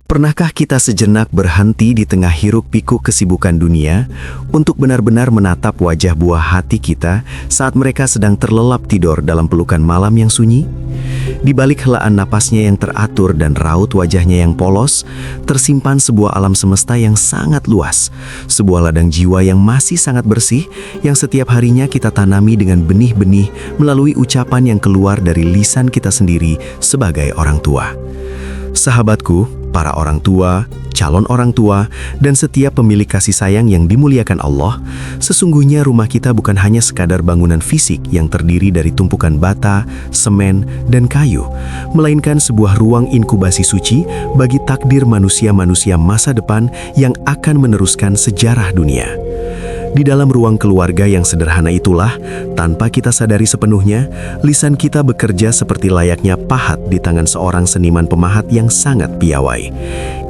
Pernahkah kita sejenak berhenti di tengah hiruk-pikuk kesibukan dunia untuk benar-benar menatap wajah buah hati kita saat mereka sedang terlelap tidur dalam pelukan malam yang sunyi? Di balik helaan napasnya yang teratur dan raut wajahnya yang polos, tersimpan sebuah alam semesta yang sangat luas, sebuah ladang jiwa yang masih sangat bersih, yang setiap harinya kita tanami dengan benih-benih melalui ucapan yang keluar dari lisan kita sendiri sebagai orang tua. Sahabatku, para orang tua, calon orang tua, dan setiap pemilik kasih sayang yang dimuliakan Allah, sesungguhnya rumah kita bukan hanya sekadar bangunan fisik yang terdiri dari tumpukan bata, semen, dan kayu, melainkan sebuah ruang inkubasi suci bagi takdir manusia-manusia masa depan yang akan meneruskan sejarah dunia. Di dalam ruang keluarga yang sederhana itulah, tanpa kita sadari sepenuhnya, lisan kita bekerja seperti layaknya pahat di tangan seorang seniman pemahat yang sangat piawai.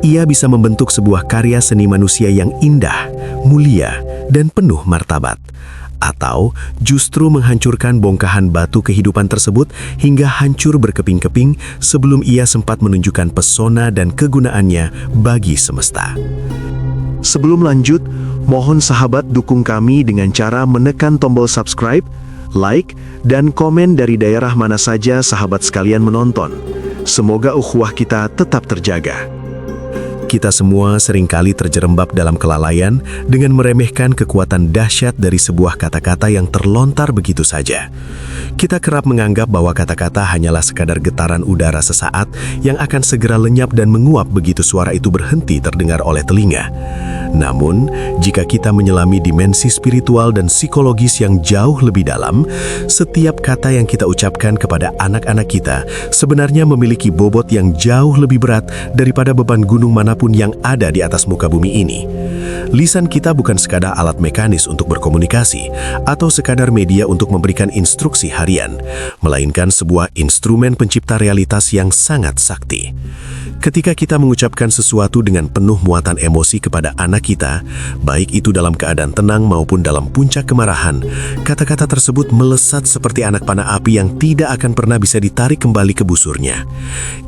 Ia bisa membentuk sebuah karya seni manusia yang indah, mulia, dan penuh martabat. Atau justru menghancurkan bongkahan batu kehidupan tersebut hingga hancur berkeping-keping sebelum ia sempat menunjukkan pesona dan kegunaannya bagi semesta. Sebelum lanjut, mohon sahabat dukung kami dengan cara menekan tombol subscribe, like, dan komen dari daerah mana saja sahabat sekalian menonton. Semoga ukhuwah kita tetap terjaga. Kita semua seringkali terjerembab dalam kelalaian dengan meremehkan kekuatan dahsyat dari sebuah kata-kata yang terlontar begitu saja. Kita kerap menganggap bahwa kata-kata hanyalah sekadar getaran udara sesaat yang akan segera lenyap dan menguap begitu suara itu berhenti terdengar oleh telinga. Namun, jika kita menyelami dimensi spiritual dan psikologis yang jauh lebih dalam, setiap kata yang kita ucapkan kepada anak-anak kita sebenarnya memiliki bobot yang jauh lebih berat daripada beban gunung manapun yang ada di atas muka bumi ini. Lisan kita bukan sekadar alat mekanis untuk berkomunikasi atau sekadar media untuk memberikan instruksi harian, melainkan sebuah instrumen pencipta realitas yang sangat sakti. Ketika kita mengucapkan sesuatu dengan penuh muatan emosi kepada anak kita, baik itu dalam keadaan tenang maupun dalam puncak kemarahan, kata-kata tersebut melesat seperti anak panah api yang tidak akan pernah bisa ditarik kembali ke busurnya.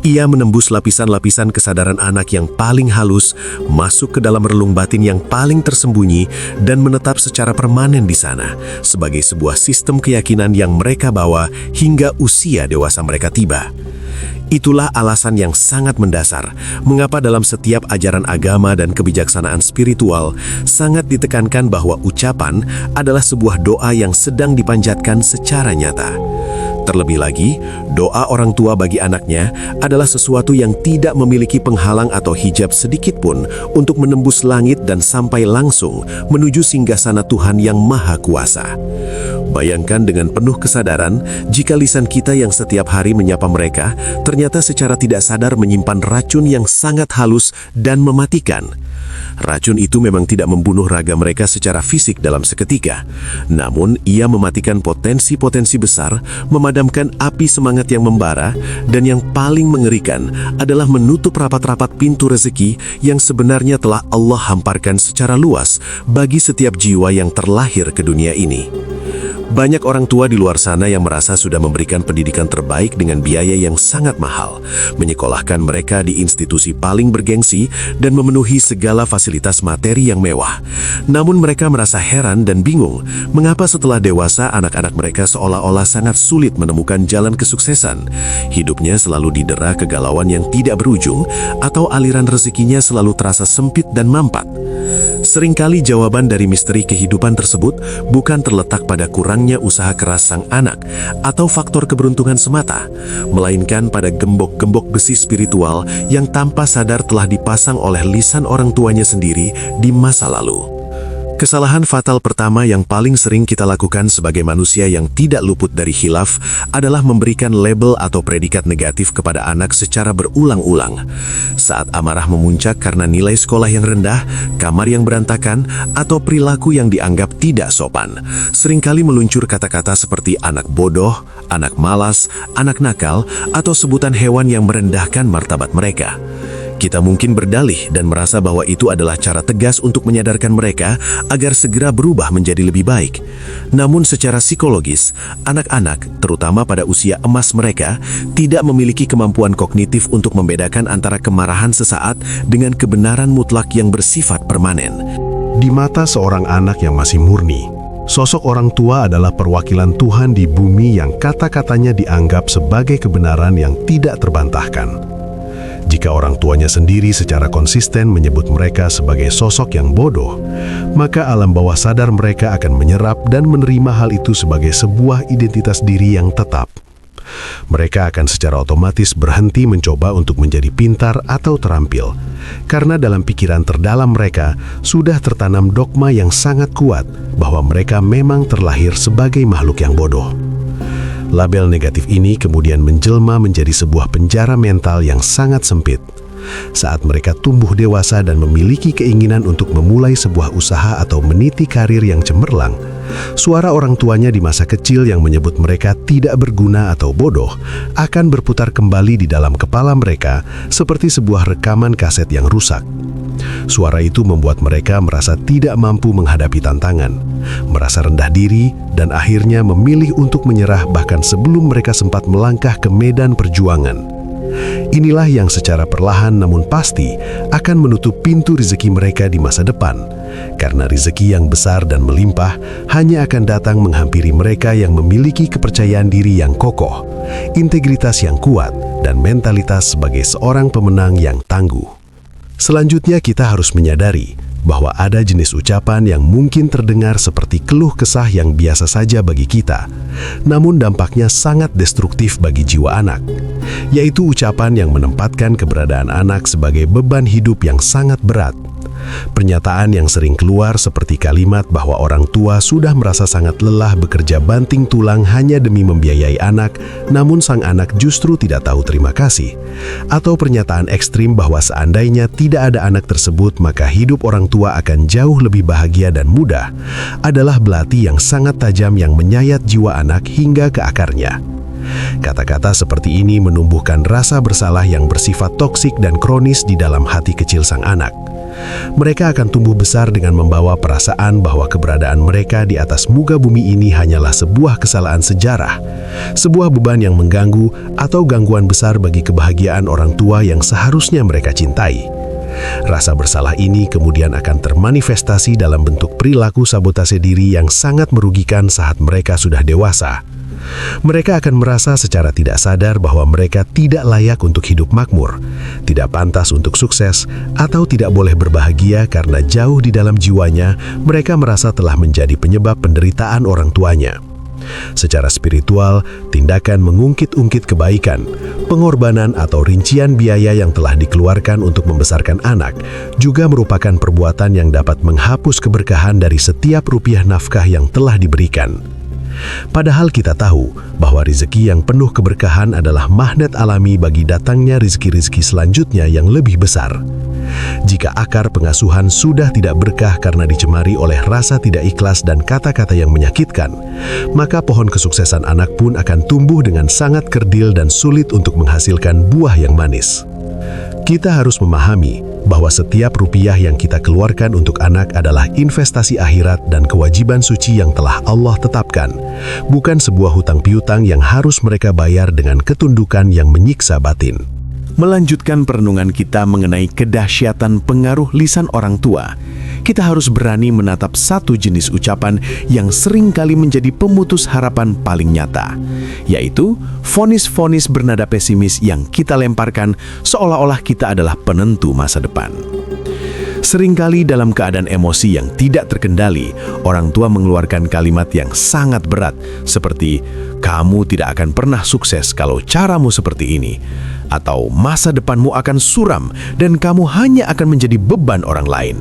Ia menembus lapisan-lapisan kesadaran anak yang paling halus, masuk ke dalam relung batin yang paling tersembunyi, dan menetap secara permanen di sana, sebagai sebuah sistem keyakinan yang mereka bawa hingga usia dewasa mereka tiba. Itulah alasan yang sangat mendasar mengapa dalam setiap ajaran agama dan kebijaksanaan spiritual sangat ditekankan bahwa ucapan adalah sebuah doa yang sedang dipanjatkan secara nyata. Terlebih lagi, doa orang tua bagi anaknya adalah sesuatu yang tidak memiliki penghalang atau hijab sedikit pun untuk menembus langit dan sampai langsung menuju singgasana Tuhan yang Maha Kuasa. Bayangkan dengan penuh kesadaran jika lisan kita yang setiap hari menyapa mereka ternyata secara tidak sadar menyimpan racun yang sangat halus dan mematikan. Racun itu memang tidak membunuh raga mereka secara fisik dalam seketika, namun ia mematikan potensi-potensi besar, memadamkan api semangat yang membara, dan yang paling mengerikan adalah menutup rapat-rapat pintu rezeki yang sebenarnya telah Allah hamparkan secara luas bagi setiap jiwa yang terlahir ke dunia ini. Banyak orang tua di luar sana yang merasa sudah memberikan pendidikan terbaik dengan biaya yang sangat mahal, menyekolahkan mereka di institusi paling bergengsi dan memenuhi segala fasilitas materi yang mewah. Namun mereka merasa heran dan bingung, mengapa setelah dewasa anak-anak mereka seolah-olah sangat sulit menemukan jalan kesuksesan. Hidupnya selalu didera kegalauan yang tidak berujung, atau aliran rezekinya selalu terasa sempit dan mampat. Seringkali jawaban dari misteri kehidupan tersebut bukan terletak pada kurangnya usaha keras sang anak atau faktor keberuntungan semata, melainkan pada gembok-gembok besi spiritual yang tanpa sadar telah dipasang oleh lisan orang tuanya sendiri di masa lalu. Kesalahan fatal pertama yang paling sering kita lakukan sebagai manusia yang tidak luput dari khilaf adalah memberikan label atau predikat negatif kepada anak secara berulang-ulang. Saat amarah memuncak karena nilai sekolah yang rendah, kamar yang berantakan, atau perilaku yang dianggap tidak sopan, seringkali meluncur kata-kata seperti anak bodoh, anak malas, anak nakal, atau sebutan hewan yang merendahkan martabat mereka. Kita mungkin berdalih dan merasa bahwa itu adalah cara tegas untuk menyadarkan mereka agar segera berubah menjadi lebih baik. Namun secara psikologis, anak-anak, terutama pada usia emas mereka, tidak memiliki kemampuan kognitif untuk membedakan antara kemarahan sesaat dengan kebenaran mutlak yang bersifat permanen. Di mata seorang anak yang masih murni, sosok orang tua adalah perwakilan Tuhan di bumi yang kata-katanya dianggap sebagai kebenaran yang tidak terbantahkan. Jika orang tuanya sendiri secara konsisten menyebut mereka sebagai sosok yang bodoh, maka alam bawah sadar mereka akan menyerap dan menerima hal itu sebagai sebuah identitas diri yang tetap. Mereka akan secara otomatis berhenti mencoba untuk menjadi pintar atau terampil, karena dalam pikiran terdalam mereka sudah tertanam dogma yang sangat kuat bahwa mereka memang terlahir sebagai makhluk yang bodoh. Label negatif ini kemudian menjelma menjadi sebuah penjara mental yang sangat sempit. Saat mereka tumbuh dewasa dan memiliki keinginan untuk memulai sebuah usaha atau meniti karir yang cemerlang, suara orang tuanya di masa kecil yang menyebut mereka tidak berguna atau bodoh akan berputar kembali di dalam kepala mereka seperti sebuah rekaman kaset yang rusak. Suara itu membuat mereka merasa tidak mampu menghadapi tantangan, merasa rendah diri, dan akhirnya memilih untuk menyerah bahkan sebelum mereka sempat melangkah ke medan perjuangan. Inilah yang secara perlahan namun pasti akan menutup pintu rezeki mereka di masa depan, karena rezeki yang besar dan melimpah hanya akan datang menghampiri mereka yang memiliki kepercayaan diri yang kokoh, integritas yang kuat, dan mentalitas sebagai seorang pemenang yang tangguh. Selanjutnya kita harus menyadari bahwa ada jenis ucapan yang mungkin terdengar seperti keluh kesah yang biasa saja bagi kita, namun dampaknya sangat destruktif bagi jiwa anak, yaitu ucapan yang menempatkan keberadaan anak sebagai beban hidup yang sangat berat. Pernyataan yang sering keluar seperti kalimat bahwa orang tua sudah merasa sangat lelah bekerja banting tulang hanya demi membiayai anak, namun sang anak justru tidak tahu terima kasih. Atau pernyataan ekstrim bahwa seandainya tidak ada anak tersebut maka hidup orang tua akan jauh lebih bahagia dan mudah, adalah belati yang sangat tajam yang menyayat jiwa anak hingga ke akarnya. Kata-kata seperti ini menumbuhkan rasa bersalah yang bersifat toksik dan kronis di dalam hati kecil sang anak. Mereka akan tumbuh besar dengan membawa perasaan bahwa keberadaan mereka di atas muka bumi ini hanyalah sebuah kesalahan sejarah, sebuah beban yang mengganggu atau gangguan besar bagi kebahagiaan orang tua yang seharusnya mereka cintai. Rasa bersalah ini kemudian akan termanifestasi dalam bentuk perilaku sabotase diri yang sangat merugikan saat mereka sudah dewasa. Mereka akan merasa secara tidak sadar bahwa mereka tidak layak untuk hidup makmur, tidak pantas untuk sukses, atau tidak boleh berbahagia karena jauh di dalam jiwanya mereka merasa telah menjadi penyebab penderitaan orang tuanya. Secara spiritual, tindakan mengungkit-ungkit kebaikan, pengorbanan atau rincian biaya yang telah dikeluarkan untuk membesarkan anak juga merupakan perbuatan yang dapat menghapus keberkahan dari setiap rupiah nafkah yang telah diberikan. Padahal kita tahu bahwa rezeki yang penuh keberkahan adalah magnet alami bagi datangnya rezeki-rezeki selanjutnya yang lebih besar. Jika akar pengasuhan sudah tidak berkah karena dicemari oleh rasa tidak ikhlas dan kata-kata yang menyakitkan, maka pohon kesuksesan anak pun akan tumbuh dengan sangat kerdil dan sulit untuk menghasilkan buah yang manis. Kita harus memahami bahwa setiap rupiah yang kita keluarkan untuk anak adalah investasi akhirat dan kewajiban suci yang telah Allah tetapkan, bukan sebuah hutang piutang yang harus mereka bayar dengan ketundukan yang menyiksa batin. Melanjutkan perenungan kita mengenai kedahsyatan pengaruh lisan orang tua, kita harus berani menatap satu jenis ucapan yang sering kali menjadi pemutus harapan paling nyata, yaitu vonis-vonis bernada pesimis yang kita lemparkan seolah-olah kita adalah penentu masa depan. Seringkali dalam keadaan emosi yang tidak terkendali, orang tua mengeluarkan kalimat yang sangat berat seperti, "Kamu tidak akan pernah sukses kalau caramu seperti ini," atau "Masa depanmu akan suram dan kamu hanya akan menjadi beban orang lain."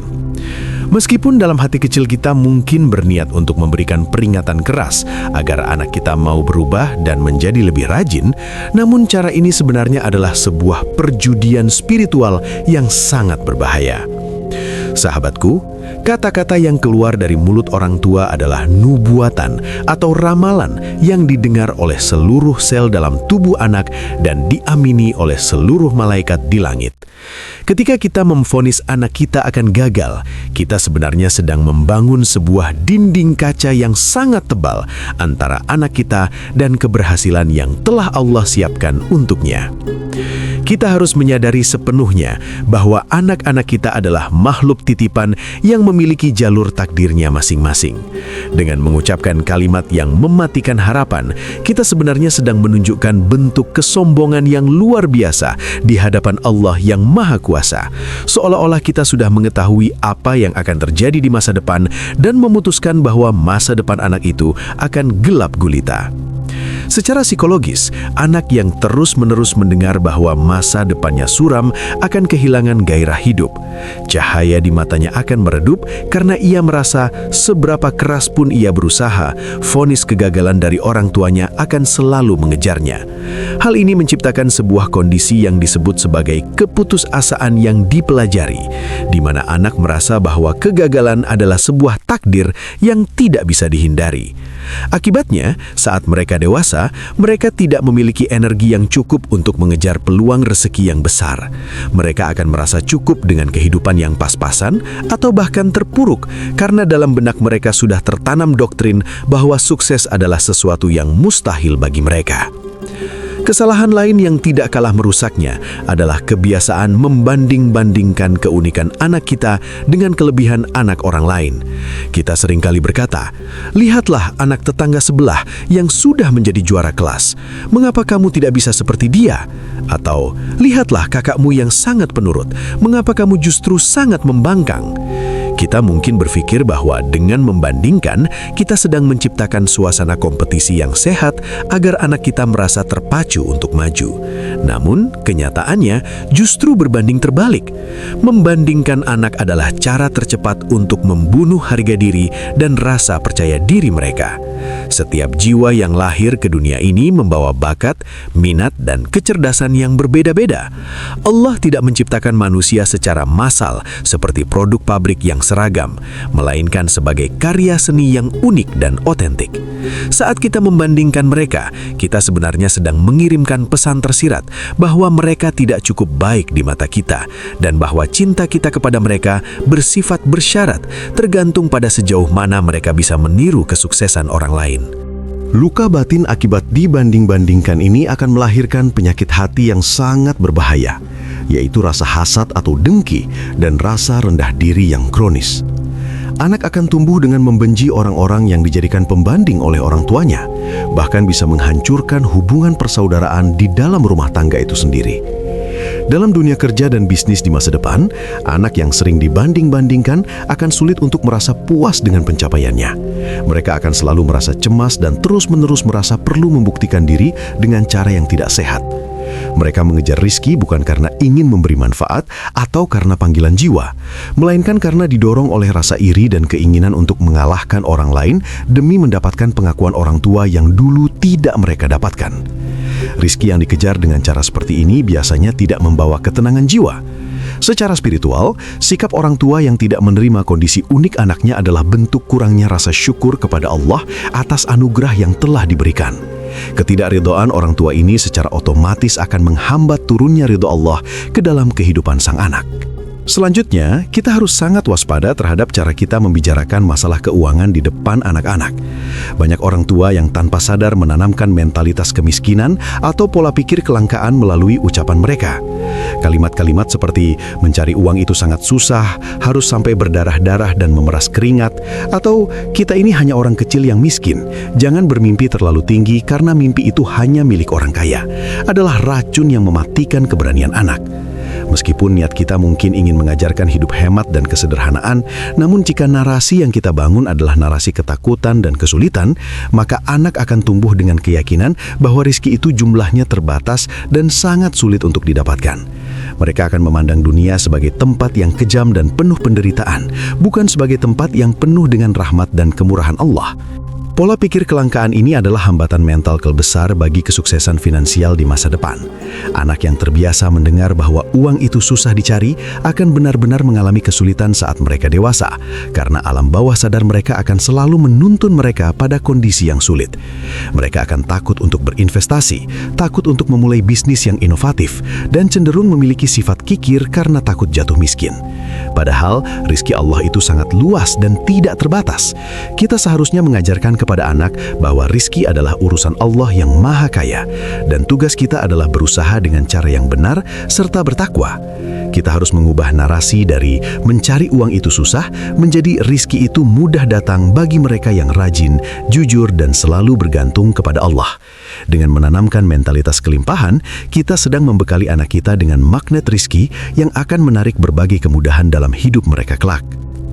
Meskipun dalam hati kecil kita mungkin berniat untuk memberikan peringatan keras agar anak kita mau berubah dan menjadi lebih rajin, namun cara ini sebenarnya adalah sebuah perjudian spiritual yang sangat berbahaya. Sahabatku, kata-kata yang keluar dari mulut orang tua adalah nubuatan atau ramalan yang didengar oleh seluruh sel dalam tubuh anak dan diamini oleh seluruh malaikat di langit. Ketika kita memvonis anak kita akan gagal, kita sebenarnya sedang membangun sebuah dinding kaca yang sangat tebal antara anak kita dan keberhasilan yang telah Allah siapkan untuknya. Kita harus menyadari sepenuhnya bahwa anak-anak kita adalah makhluk titipan yang memiliki jalur takdirnya masing-masing. Dengan mengucapkan kalimat yang mematikan harapan, kita sebenarnya sedang menunjukkan bentuk kesombongan yang luar biasa di hadapan Allah yang Maha Kuasa. Seolah-olah kita sudah mengetahui apa yang akan terjadi di masa depan dan memutuskan bahwa masa depan anak itu akan gelap gulita. Secara psikologis, anak yang terus-menerus mendengar bahwa masa depannya suram akan kehilangan gairah hidup. Cahaya di matanya akan meredup karena ia merasa seberapa keras pun ia berusaha, vonis kegagalan dari orang tuanya akan selalu mengejarnya. Hal ini menciptakan sebuah kondisi yang disebut sebagai keputusasaan yang dipelajari, di mana anak merasa bahwa kegagalan adalah sebuah takdir yang tidak bisa dihindari. Akibatnya, saat mereka dewasa, mereka tidak memiliki energi yang cukup untuk mengejar peluang rezeki yang besar. Mereka akan merasa cukup dengan kehidupan yang pas-pasan atau bahkan terpuruk karena dalam benak mereka sudah tertanam doktrin bahwa sukses adalah sesuatu yang mustahil bagi mereka. Kesalahan lain yang tidak kalah merusaknya adalah kebiasaan membanding-bandingkan keunikan anak kita dengan kelebihan anak orang lain. Kita seringkali berkata, "Lihatlah anak tetangga sebelah yang sudah menjadi juara kelas. Mengapa kamu tidak bisa seperti dia?" Atau, "Lihatlah kakakmu yang sangat penurut. Mengapa kamu justru sangat membangkang?" Kita mungkin berpikir bahwa dengan membandingkan, kita sedang menciptakan suasana kompetisi yang sehat agar anak kita merasa terpacu untuk maju. Namun, kenyataannya justru berbanding terbalik. Membandingkan anak adalah cara tercepat untuk membunuh harga diri dan rasa percaya diri mereka. Setiap jiwa yang lahir ke dunia ini membawa bakat, minat, dan kecerdasan yang berbeda-beda. Allah tidak menciptakan manusia secara massal seperti produk pabrik yang seragam, melainkan sebagai karya seni yang unik dan otentik. Saat kita membandingkan mereka, kita sebenarnya sedang mengirimkan pesan tersirat bahwa mereka tidak cukup baik di mata kita dan bahwa cinta kita kepada mereka bersifat bersyarat, tergantung pada sejauh mana mereka bisa meniru kesuksesan orang lain. Luka batin akibat dibanding-bandingkan ini akan melahirkan penyakit hati yang sangat berbahaya, yaitu rasa hasad atau dengki dan rasa rendah diri yang kronis. Anak akan tumbuh dengan membenci orang-orang yang dijadikan pembanding oleh orang tuanya, bahkan bisa menghancurkan hubungan persaudaraan di dalam rumah tangga itu sendiri. Dalam dunia kerja dan bisnis di masa depan, anak yang sering dibanding-bandingkan akan sulit untuk merasa puas dengan pencapaiannya. Mereka akan selalu merasa cemas dan terus-menerus merasa perlu membuktikan diri dengan cara yang tidak sehat. Mereka mengejar rizki bukan karena ingin memberi manfaat atau karena panggilan jiwa, melainkan karena didorong oleh rasa iri dan keinginan untuk mengalahkan orang lain demi mendapatkan pengakuan orang tua yang dulu tidak mereka dapatkan. Rizki yang dikejar dengan cara seperti ini biasanya tidak membawa ketenangan jiwa. Secara spiritual, sikap orang tua yang tidak menerima kondisi unik anaknya adalah bentuk kurangnya rasa syukur kepada Allah atas anugerah yang telah diberikan. Ketidakridhaan orang tua ini secara otomatis akan menghambat turunnya ridho Allah ke dalam kehidupan sang anak. Selanjutnya, kita harus sangat waspada terhadap cara kita membicarakan masalah keuangan di depan anak-anak. Banyak orang tua yang tanpa sadar menanamkan mentalitas kemiskinan atau pola pikir kelangkaan melalui ucapan mereka. Kalimat-kalimat seperti mencari uang itu sangat susah, harus sampai berdarah-darah dan memeras keringat, atau kita ini hanya orang kecil yang miskin, jangan bermimpi terlalu tinggi karena mimpi itu hanya milik orang kaya, adalah racun yang mematikan keberanian anak. Meskipun niat kita mungkin ingin mengajarkan hidup hemat dan kesederhanaan, namun jika narasi yang kita bangun adalah narasi ketakutan dan kesulitan, maka anak akan tumbuh dengan keyakinan bahwa rizki itu jumlahnya terbatas dan sangat sulit untuk didapatkan. Mereka akan memandang dunia sebagai tempat yang kejam dan penuh penderitaan, bukan sebagai tempat yang penuh dengan rahmat dan kemurahan Allah. Pola pikir kelangkaan ini adalah hambatan mental terbesar bagi kesuksesan finansial di masa depan. Anak yang terbiasa mendengar bahwa uang itu susah dicari akan benar-benar mengalami kesulitan saat mereka dewasa, karena alam bawah sadar mereka akan selalu menuntun mereka pada kondisi yang sulit. Mereka akan takut untuk berinvestasi, takut untuk memulai bisnis yang inovatif, dan cenderung memiliki sifat kikir karena takut jatuh miskin. Padahal, rizki Allah itu sangat luas dan tidak terbatas. Kita seharusnya mengajarkan kepada anak bahwa rizki adalah urusan Allah yang maha kaya, dan tugas kita adalah berusaha dengan cara yang benar serta bertakwa. Kita harus mengubah narasi dari mencari uang itu susah menjadi rizki itu mudah datang bagi mereka yang rajin, jujur, dan selalu bergantung kepada Allah. Dengan menanamkan mentalitas kelimpahan, kita sedang membekali anak kita dengan magnet rizki yang akan menarik berbagai kemudahan dalam hidup mereka kelak.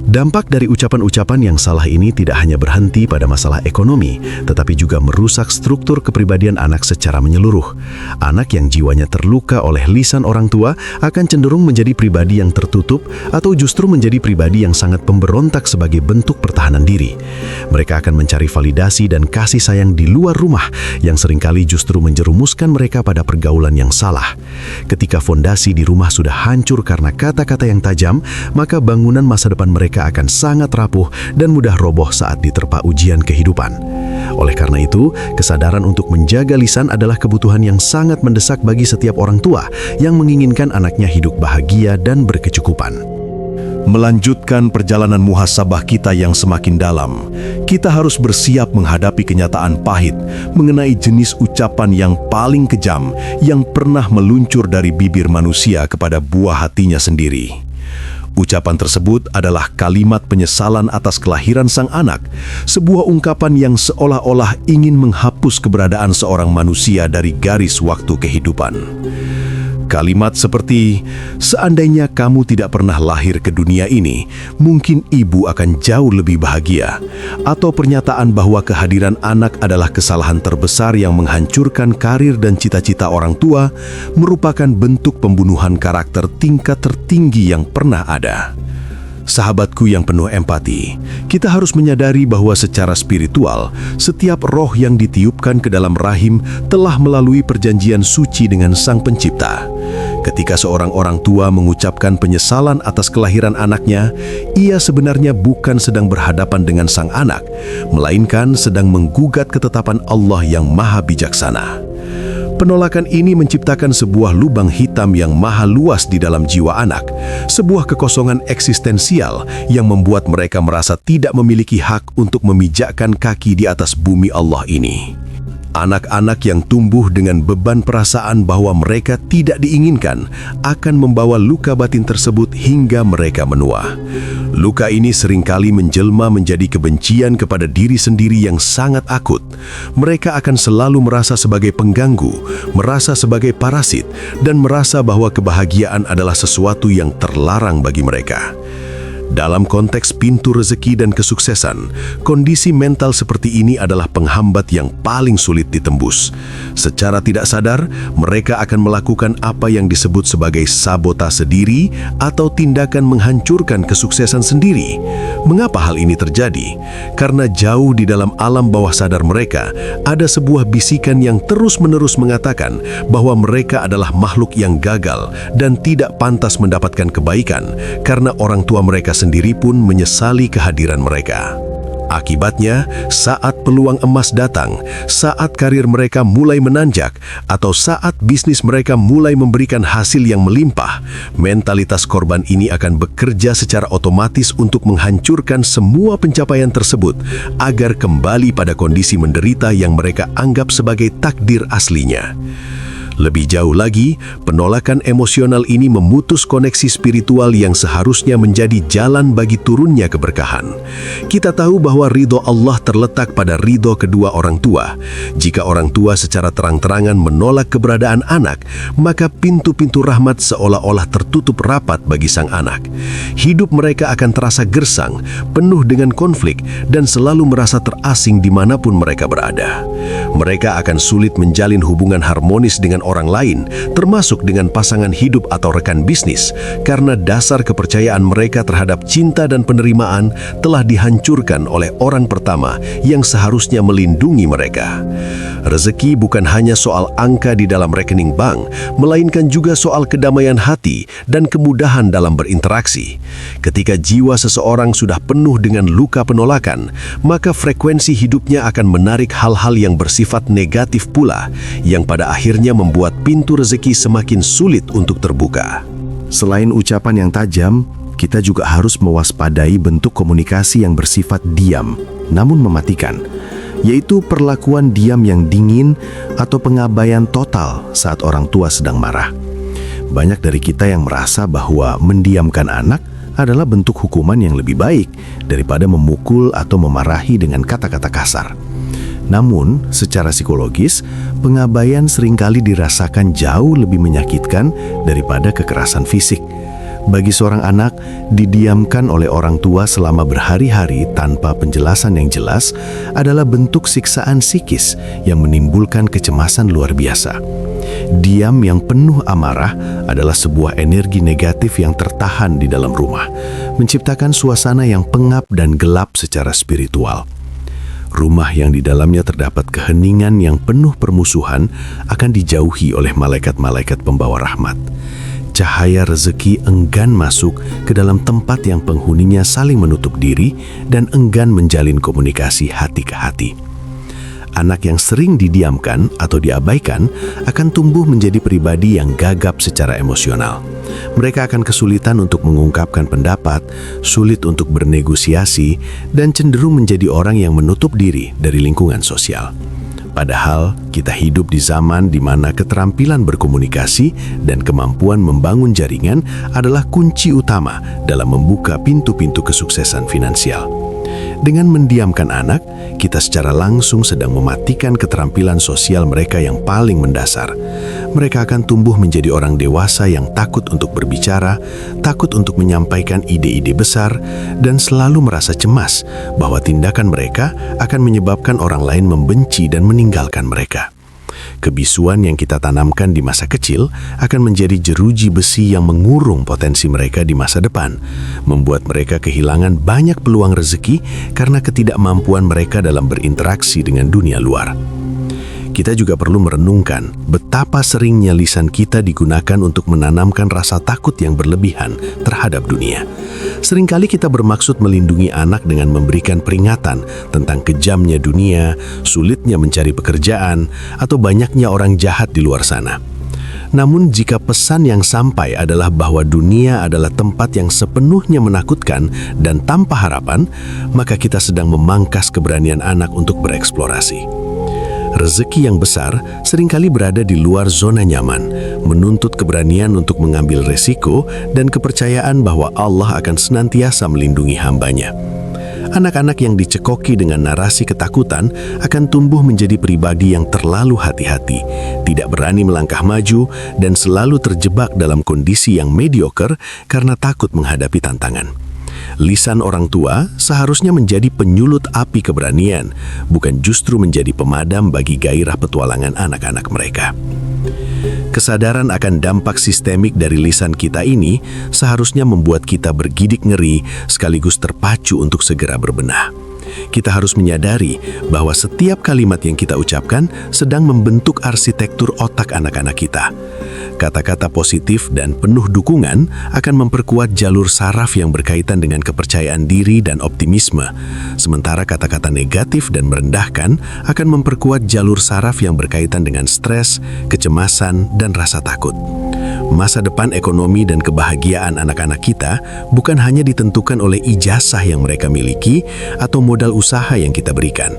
Dampak dari ucapan-ucapan yang salah ini tidak hanya berhenti pada masalah ekonomi, tetapi juga merusak struktur kepribadian anak secara menyeluruh. Anak yang jiwanya terluka oleh lisan orang tua akan cenderung menjadi pribadi yang tertutup atau justru menjadi pribadi yang sangat pemberontak sebagai bentuk pertahanan diri. Mereka akan mencari validasi dan kasih sayang di luar rumah yang seringkali justru menjerumuskan mereka pada pergaulan yang salah. Ketika fondasi di rumah sudah hancur karena kata-kata yang tajam, maka bangunan masa depan mereka akan sangat rapuh dan mudah roboh saat diterpa ujian kehidupan. Oleh karena itu, kesadaran untuk menjaga lisan adalah kebutuhan yang sangat mendesak bagi setiap orang tua yang menginginkan anaknya hidup bahagia dan berkecukupan. Melanjutkan perjalanan muhasabah kita yang semakin dalam, kita harus bersiap menghadapi kenyataan pahit mengenai jenis ucapan yang paling kejam yang pernah meluncur dari bibir manusia kepada buah hatinya sendiri. Ucapan tersebut adalah kalimat penyesalan atas kelahiran sang anak, sebuah ungkapan yang seolah-olah ingin menghapus keberadaan seorang manusia dari garis waktu kehidupan. Kalimat seperti, seandainya kamu tidak pernah lahir ke dunia ini, mungkin ibu akan jauh lebih bahagia. Atau pernyataan bahwa kehadiran anak adalah kesalahan terbesar yang menghancurkan karir dan cita-cita orang tua, merupakan bentuk pembunuhan karakter tingkat tertinggi yang pernah ada. Sahabatku yang penuh empati, kita harus menyadari bahwa secara spiritual, setiap roh yang ditiupkan ke dalam rahim telah melalui perjanjian suci dengan Sang Pencipta. Ketika seorang orang tua mengucapkan penyesalan atas kelahiran anaknya, ia sebenarnya bukan sedang berhadapan dengan sang anak, melainkan sedang menggugat ketetapan Allah yang maha bijaksana. Penolakan ini menciptakan sebuah lubang hitam yang maha luas di dalam jiwa anak, sebuah kekosongan eksistensial yang membuat mereka merasa tidak memiliki hak untuk memijakkan kaki di atas bumi Allah ini. Anak-anak yang tumbuh dengan beban perasaan bahwa mereka tidak diinginkan akan membawa luka batin tersebut hingga mereka menua. Luka ini seringkali menjelma menjadi kebencian kepada diri sendiri yang sangat akut. Mereka akan selalu merasa sebagai pengganggu, merasa sebagai parasit, dan merasa bahwa kebahagiaan adalah sesuatu yang terlarang bagi mereka. Dalam konteks pintu rezeki dan kesuksesan, kondisi mental seperti ini adalah penghambat yang paling sulit ditembus. Secara tidak sadar, mereka akan melakukan apa yang disebut sebagai sabotase diri atau tindakan menghancurkan kesuksesan sendiri. Mengapa hal ini terjadi? Karena jauh di dalam alam bawah sadar mereka, ada sebuah bisikan yang terus-menerus mengatakan bahwa mereka adalah makhluk yang gagal dan tidak pantas mendapatkan kebaikan karena orang tua mereka sendiri pun menyesali kehadiran mereka. Akibatnya, saat peluang emas datang, saat karir mereka mulai menanjak, atau saat bisnis mereka mulai memberikan hasil yang melimpah, mentalitas korban ini akan bekerja secara otomatis untuk menghancurkan semua pencapaian tersebut agar kembali pada kondisi menderita yang mereka anggap sebagai takdir aslinya. Lebih jauh lagi, penolakan emosional ini memutus koneksi spiritual yang seharusnya menjadi jalan bagi turunnya keberkahan. Kita tahu bahwa ridho Allah terletak pada ridho kedua orang tua. Jika orang tua secara terang-terangan menolak keberadaan anak, maka pintu-pintu rahmat seolah-olah tertutup rapat bagi sang anak. Hidup mereka akan terasa gersang, penuh dengan konflik, dan selalu merasa terasing dimanapun mereka berada. Mereka akan sulit menjalin hubungan harmonis dengan orang lain, termasuk dengan pasangan hidup atau rekan bisnis, karena dasar kepercayaan mereka terhadap cinta dan penerimaan telah dihancurkan oleh orang pertama yang seharusnya melindungi mereka. Rezeki bukan hanya soal angka di dalam rekening bank, melainkan juga soal kedamaian hati dan kemudahan dalam berinteraksi. Ketika jiwa seseorang sudah penuh dengan luka penolakan, maka frekuensi hidupnya akan menarik hal-hal yang bersifat negatif pula, yang pada akhirnya membuat pintu rezeki semakin sulit untuk terbuka. Selain ucapan yang tajam, kita juga harus mewaspadai bentuk komunikasi yang bersifat diam, namun mematikan, yaitu perlakuan diam yang dingin atau pengabaian total saat orang tua sedang marah. Banyak dari kita yang merasa bahwa mendiamkan anak adalah bentuk hukuman yang lebih baik daripada memukul atau memarahi dengan kata-kata kasar. Namun, secara psikologis, pengabaian seringkali dirasakan jauh lebih menyakitkan daripada kekerasan fisik. Bagi seorang anak, didiamkan oleh orang tua selama berhari-hari tanpa penjelasan yang jelas adalah bentuk siksaan psikis yang menimbulkan kecemasan luar biasa. Diam yang penuh amarah adalah sebuah energi negatif yang tertahan di dalam rumah, menciptakan suasana yang pengap dan gelap secara spiritual. Rumah yang di dalamnya terdapat keheningan yang penuh permusuhan akan dijauhi oleh malaikat-malaikat pembawa rahmat. Cahaya rezeki enggan masuk ke dalam tempat yang penghuninya saling menutup diri dan enggan menjalin komunikasi hati ke hati. Anak yang sering didiamkan atau diabaikan akan tumbuh menjadi pribadi yang gagap secara emosional. Mereka akan kesulitan untuk mengungkapkan pendapat, sulit untuk bernegosiasi, dan cenderung menjadi orang yang menutup diri dari lingkungan sosial. Padahal, kita hidup di zaman di mana keterampilan berkomunikasi dan kemampuan membangun jaringan adalah kunci utama dalam membuka pintu-pintu kesuksesan finansial. Dengan mendiamkan anak, kita secara langsung sedang mematikan keterampilan sosial mereka yang paling mendasar. Mereka akan tumbuh menjadi orang dewasa yang takut untuk berbicara, takut untuk menyampaikan ide-ide besar, dan selalu merasa cemas bahwa tindakan mereka akan menyebabkan orang lain membenci dan meninggalkan mereka. Kebisuan yang kita tanamkan di masa kecil akan menjadi jeruji besi yang mengurung potensi mereka di masa depan, membuat mereka kehilangan banyak peluang rezeki karena ketidakmampuan mereka dalam berinteraksi dengan dunia luar. Kita juga perlu merenungkan betapa seringnya lisan kita digunakan untuk menanamkan rasa takut yang berlebihan terhadap dunia. Seringkali kita bermaksud melindungi anak dengan memberikan peringatan tentang kejamnya dunia, sulitnya mencari pekerjaan, atau banyaknya orang jahat di luar sana. Namun jika pesan yang sampai adalah bahwa dunia adalah tempat yang sepenuhnya menakutkan dan tanpa harapan, maka kita sedang memangkas keberanian anak untuk bereksplorasi. Rezeki yang besar seringkali berada di luar zona nyaman, menuntut keberanian untuk mengambil resiko dan kepercayaan bahwa Allah akan senantiasa melindungi hambanya. Anak-anak yang dicekoki dengan narasi ketakutan akan tumbuh menjadi pribadi yang terlalu hati-hati, tidak berani melangkah maju, dan selalu terjebak dalam kondisi yang mediocre karena takut menghadapi tantangan. Lisan orang tua seharusnya menjadi penyulut api keberanian, bukan justru menjadi pemadam bagi gairah petualangan anak-anak mereka. Kesadaran akan dampak sistemik dari lisan kita ini seharusnya membuat kita bergidik ngeri sekaligus terpacu untuk segera berbenah. Kita harus menyadari bahwa setiap kalimat yang kita ucapkan sedang membentuk arsitektur otak anak-anak kita. Kata-kata positif dan penuh dukungan akan memperkuat jalur saraf yang berkaitan dengan kepercayaan diri dan optimisme, sementara kata-kata negatif dan merendahkan akan memperkuat jalur saraf yang berkaitan dengan stres, kecemasan, dan rasa takut. Masa depan ekonomi dan kebahagiaan anak-anak kita bukan hanya ditentukan oleh ijazah yang mereka miliki atau modal usaha yang kita berikan,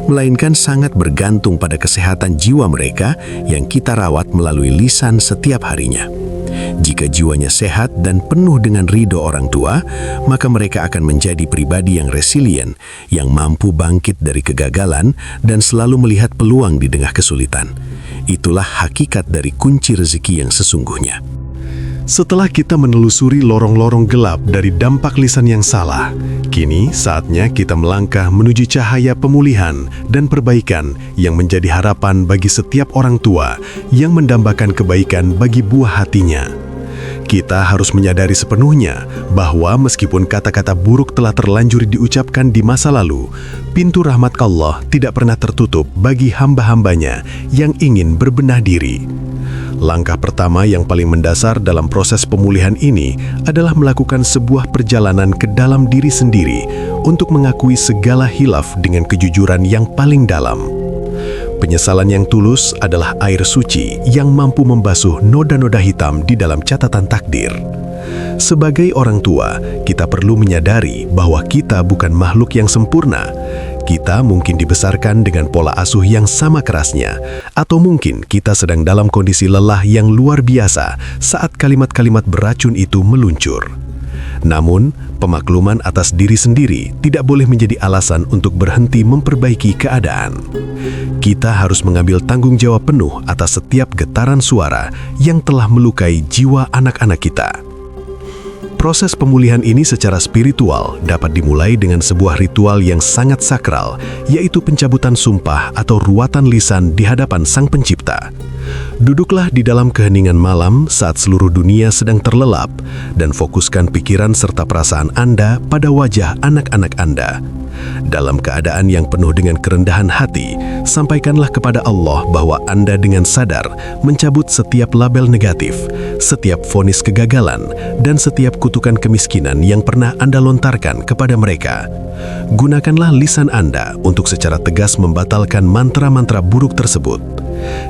melainkan sangat bergantung pada kesehatan jiwa mereka yang kita rawat melalui lisan setiap harinya. Jika jiwanya sehat dan penuh dengan ridho orang tua, maka mereka akan menjadi pribadi yang resilient, yang mampu bangkit dari kegagalan dan selalu melihat peluang di tengah kesulitan. Itulah hakikat dari kunci rezeki yang sesungguhnya. Setelah kita menelusuri lorong-lorong gelap dari dampak lisan yang salah, Kini saatnya kita melangkah menuju cahaya pemulihan dan perbaikan yang menjadi harapan bagi setiap orang tua yang mendambakan kebaikan bagi buah hatinya. Kita harus menyadari sepenuhnya bahwa meskipun kata-kata buruk telah terlanjur diucapkan di masa lalu, pintu rahmat Allah tidak pernah tertutup bagi hamba-hambanya yang ingin berbenah diri. Langkah pertama yang paling mendasar dalam proses pemulihan ini adalah melakukan sebuah perjalanan ke dalam diri sendiri untuk mengakui segala hilaf dengan kejujuran yang paling dalam. Penyesalan yang tulus adalah air suci yang mampu membasuh noda-noda hitam di dalam catatan takdir. Sebagai orang tua, kita perlu menyadari bahwa kita bukan makhluk yang sempurna. Kita mungkin dibesarkan dengan pola asuh yang sama kerasnya, atau mungkin kita sedang dalam kondisi lelah yang luar biasa saat kalimat-kalimat beracun itu meluncur. Namun, pemakluman atas diri sendiri tidak boleh menjadi alasan untuk berhenti memperbaiki keadaan. Kita harus mengambil tanggung jawab penuh atas setiap getaran suara yang telah melukai jiwa anak-anak kita. Proses pemulihan ini secara spiritual dapat dimulai dengan sebuah ritual yang sangat sakral, yaitu pencabutan sumpah atau ruatan lisan di hadapan Sang Pencipta. Duduklah di dalam keheningan malam saat seluruh dunia sedang terlelap dan fokuskan pikiran serta perasaan Anda pada wajah anak-anak Anda. Dalam keadaan yang penuh dengan kerendahan hati, sampaikanlah kepada Allah bahwa Anda dengan sadar mencabut setiap label negatif, setiap vonis kegagalan, dan setiap kutukan kemiskinan yang pernah Anda lontarkan kepada mereka. Gunakanlah lisan Anda untuk secara tegas membatalkan mantra-mantra buruk tersebut.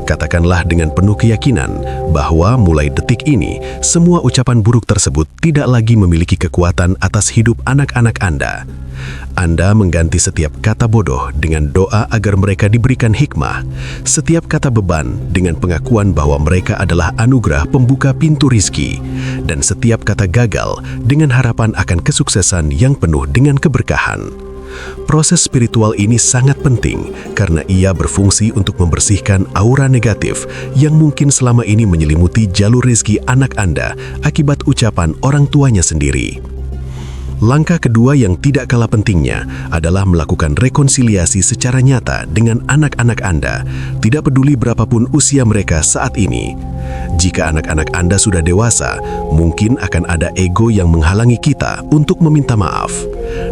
Katakanlah dengan penuh keyakinan bahwa mulai detik ini, semua ucapan buruk tersebut tidak lagi memiliki kekuatan atas hidup anak-anak Anda. Anda mengganti setiap kata bodoh dengan doa agar mereka diberikan hikmah, setiap kata beban dengan pengakuan bahwa mereka adalah anugerah pembuka pintu rizki, dan setiap kata gagal dengan harapan akan kesuksesan yang penuh dengan keberkahan. Proses spiritual ini sangat penting karena ia berfungsi untuk membersihkan aura negatif yang mungkin selama ini menyelimuti jalur rezeki anak Anda akibat ucapan orang tuanya sendiri. Langkah kedua yang tidak kalah pentingnya adalah melakukan rekonsiliasi secara nyata dengan anak-anak Anda, tidak peduli berapapun usia mereka saat ini. Jika anak-anak Anda sudah dewasa, mungkin akan ada ego yang menghalangi kita untuk meminta maaf.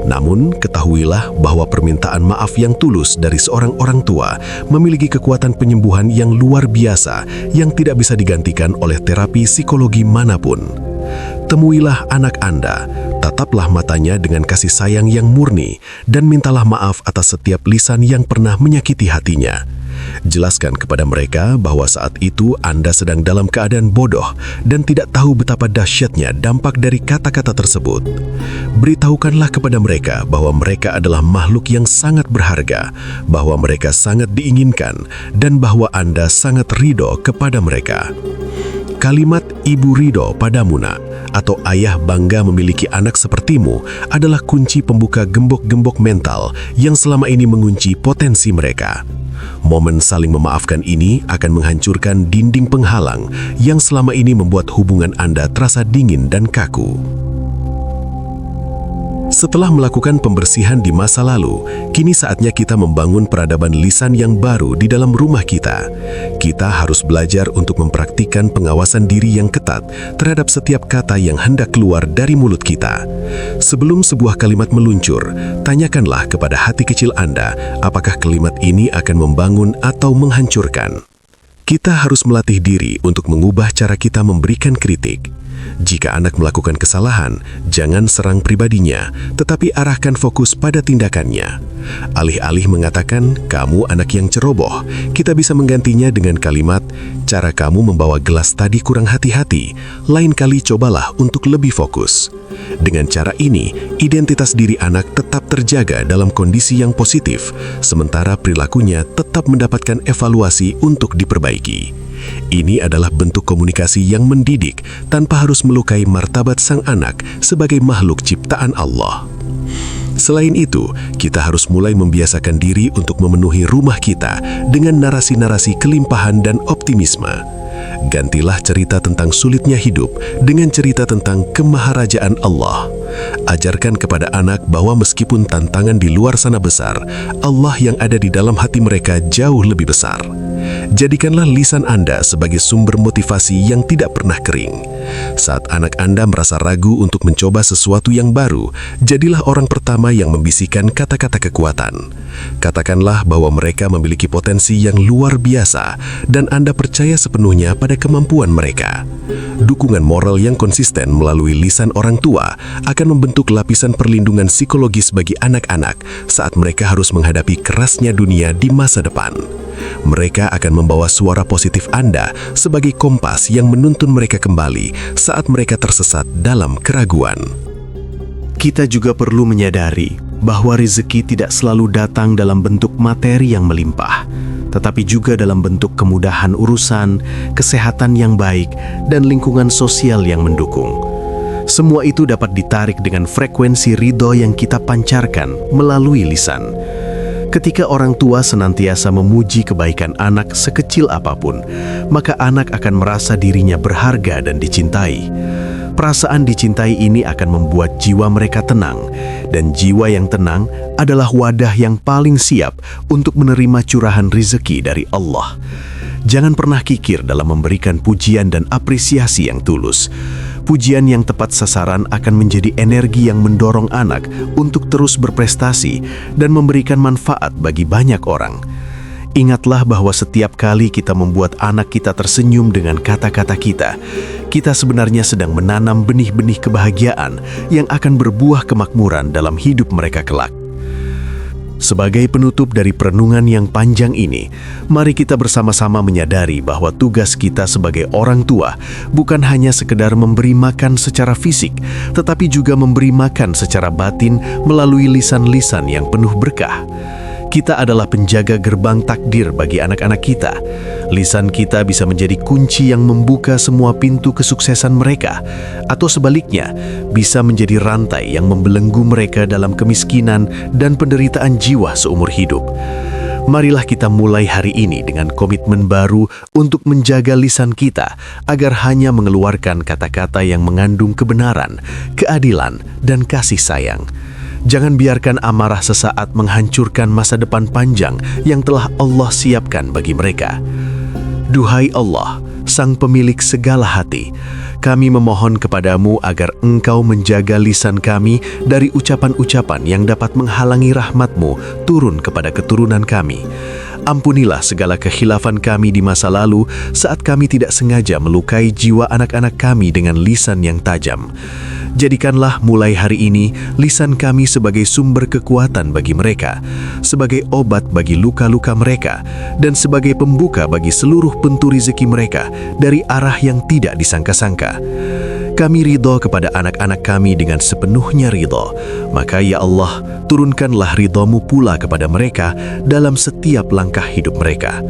Namun, ketahuilah bahwa permintaan maaf yang tulus dari seorang orang tua memiliki kekuatan penyembuhan yang luar biasa yang tidak bisa digantikan oleh terapi psikologi manapun. Temuilah anak Anda, tataplah matanya dengan kasih sayang yang murni, dan mintalah maaf atas setiap lisan yang pernah menyakiti hatinya. Jelaskan kepada mereka bahwa saat itu Anda sedang dalam keadaan bodoh dan tidak tahu betapa dahsyatnya dampak dari kata-kata tersebut. Beritahukanlah kepada mereka bahwa mereka adalah makhluk yang sangat berharga, bahwa mereka sangat diinginkan, dan bahwa Anda sangat ridho kepada mereka. Kalimat ibu ridho padamu nak, atau ayah bangga memiliki anak sepertimu adalah kunci pembuka gembok-gembok mental yang selama ini mengunci potensi mereka. Momen saling memaafkan ini akan menghancurkan dinding penghalang yang selama ini membuat hubungan Anda terasa dingin dan kaku. Setelah melakukan pembersihan di masa lalu, kini saatnya kita membangun peradaban lisan yang baru di dalam rumah kita. Kita harus belajar untuk mempraktikkan pengawasan diri yang ketat terhadap setiap kata yang hendak keluar dari mulut kita. Sebelum sebuah kalimat meluncur, tanyakanlah kepada hati kecil Anda, apakah kalimat ini akan membangun atau menghancurkan. Kita harus melatih diri untuk mengubah cara kita memberikan kritik. Jika anak melakukan kesalahan, jangan serang pribadinya, tetapi arahkan fokus pada tindakannya. Alih-alih mengatakan, kamu anak yang ceroboh, kita bisa menggantinya dengan kalimat, cara kamu membawa gelas tadi kurang hati-hati, lain kali cobalah untuk lebih fokus. Dengan cara ini, identitas diri anak tetap terjaga dalam kondisi yang positif, sementara perilakunya tetap mendapatkan evaluasi untuk diperbaiki. Ini adalah bentuk komunikasi yang mendidik tanpa harus melukai martabat sang anak sebagai makhluk ciptaan Allah. Selain itu, kita harus mulai membiasakan diri untuk memenuhi rumah kita dengan narasi-narasi kelimpahan dan optimisme. Gantilah cerita tentang sulitnya hidup dengan cerita tentang kemaharajaan Allah. Ajarkan kepada anak bahwa meskipun tantangan di luar sana besar, Allah yang ada di dalam hati mereka jauh lebih besar. Jadikanlah lisan Anda sebagai sumber motivasi yang tidak pernah kering. Saat anak Anda merasa ragu untuk mencoba sesuatu yang baru, jadilah orang pertama yang membisikkan kata-kata kekuatan. Katakanlah bahwa mereka memiliki potensi yang luar biasa dan Anda percaya sepenuhnya pada kemampuan mereka. Dukungan moral yang konsisten melalui lisan orang tua akan membentuk lapisan perlindungan psikologis bagi anak-anak saat mereka harus menghadapi kerasnya dunia di masa depan. Mereka akan membawa suara positif Anda sebagai kompas yang menuntun mereka kembali saat mereka tersesat dalam keraguan. Kita juga perlu menyadari bahwa rezeki tidak selalu datang dalam bentuk materi yang melimpah, tetapi juga dalam bentuk kemudahan urusan, kesehatan yang baik, dan lingkungan sosial yang mendukung. Semua itu dapat ditarik dengan frekuensi ridho yang kita pancarkan melalui lisan. Ketika orang tua senantiasa memuji kebaikan anak sekecil apapun, maka anak akan merasa dirinya berharga dan dicintai. Perasaan dicintai ini akan membuat jiwa mereka tenang, dan jiwa yang tenang adalah wadah yang paling siap untuk menerima curahan rezeki dari Allah. Jangan pernah kikir dalam memberikan pujian dan apresiasi yang tulus. Pujian yang tepat sasaran akan menjadi energi yang mendorong anak untuk terus berprestasi dan memberikan manfaat bagi banyak orang. Ingatlah bahwa setiap kali kita membuat anak kita tersenyum dengan kata-kata kita, kita sebenarnya sedang menanam benih-benih kebahagiaan yang akan berbuah kemakmuran dalam hidup mereka kelak. Sebagai penutup dari perenungan yang panjang ini, mari kita bersama-sama menyadari bahwa tugas kita sebagai orang tua bukan hanya sekedar memberi makan secara fisik, tetapi juga memberi makan secara batin melalui lisan-lisan yang penuh berkah. Kita adalah penjaga gerbang takdir bagi anak-anak kita. Lisan kita bisa menjadi kunci yang membuka semua pintu kesuksesan mereka, atau sebaliknya, bisa menjadi rantai yang membelenggu mereka dalam kemiskinan dan penderitaan jiwa seumur hidup. Marilah kita mulai hari ini dengan komitmen baru untuk menjaga lisan kita agar hanya mengeluarkan kata-kata yang mengandung kebenaran, keadilan, dan kasih sayang. Jangan biarkan amarah sesaat menghancurkan masa depan panjang yang telah Allah siapkan bagi mereka. Duhai Allah, Sang Pemilik segala hati, kami memohon kepadamu agar Engkau menjaga lisan kami dari ucapan-ucapan yang dapat menghalangi rahmat-Mu turun kepada keturunan kami. Ampunilah segala kekhilafan kami di masa lalu saat kami tidak sengaja melukai jiwa anak-anak kami dengan lisan yang tajam. Jadikanlah mulai hari ini lisan kami sebagai sumber kekuatan bagi mereka, sebagai obat bagi luka-luka mereka, dan sebagai pembuka bagi seluruh pintu rezeki mereka dari arah yang tidak disangka-sangka. Kami ridho kepada anak-anak kami dengan sepenuhnya ridho. Maka ya Allah, turunkanlah ridho-Mu pula kepada mereka dalam setiap langkah hidup mereka.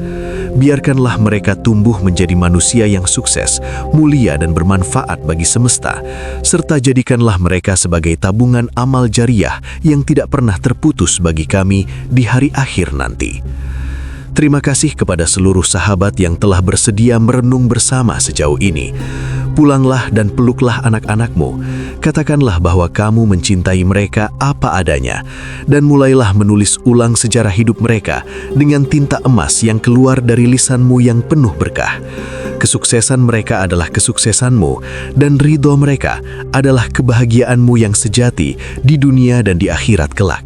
Biarkanlah mereka tumbuh menjadi manusia yang sukses, mulia dan bermanfaat bagi semesta, serta jadikanlah mereka sebagai tabungan amal jariah yang tidak pernah terputus bagi kami di hari akhir nanti. Terima kasih kepada seluruh sahabat yang telah bersedia merenung bersama sejauh ini. Pulanglah dan peluklah anak-anak-Mu. Katakanlah bahwa kamu mencintai mereka apa adanya, dan mulailah menulis ulang sejarah hidup mereka dengan tinta emas yang keluar dari lisan-Mu yang penuh berkah. Kesuksesan mereka adalah kesuksesan-Mu, dan ridho mereka adalah kebahagiaan-Mu yang sejati di dunia dan di akhirat kelak.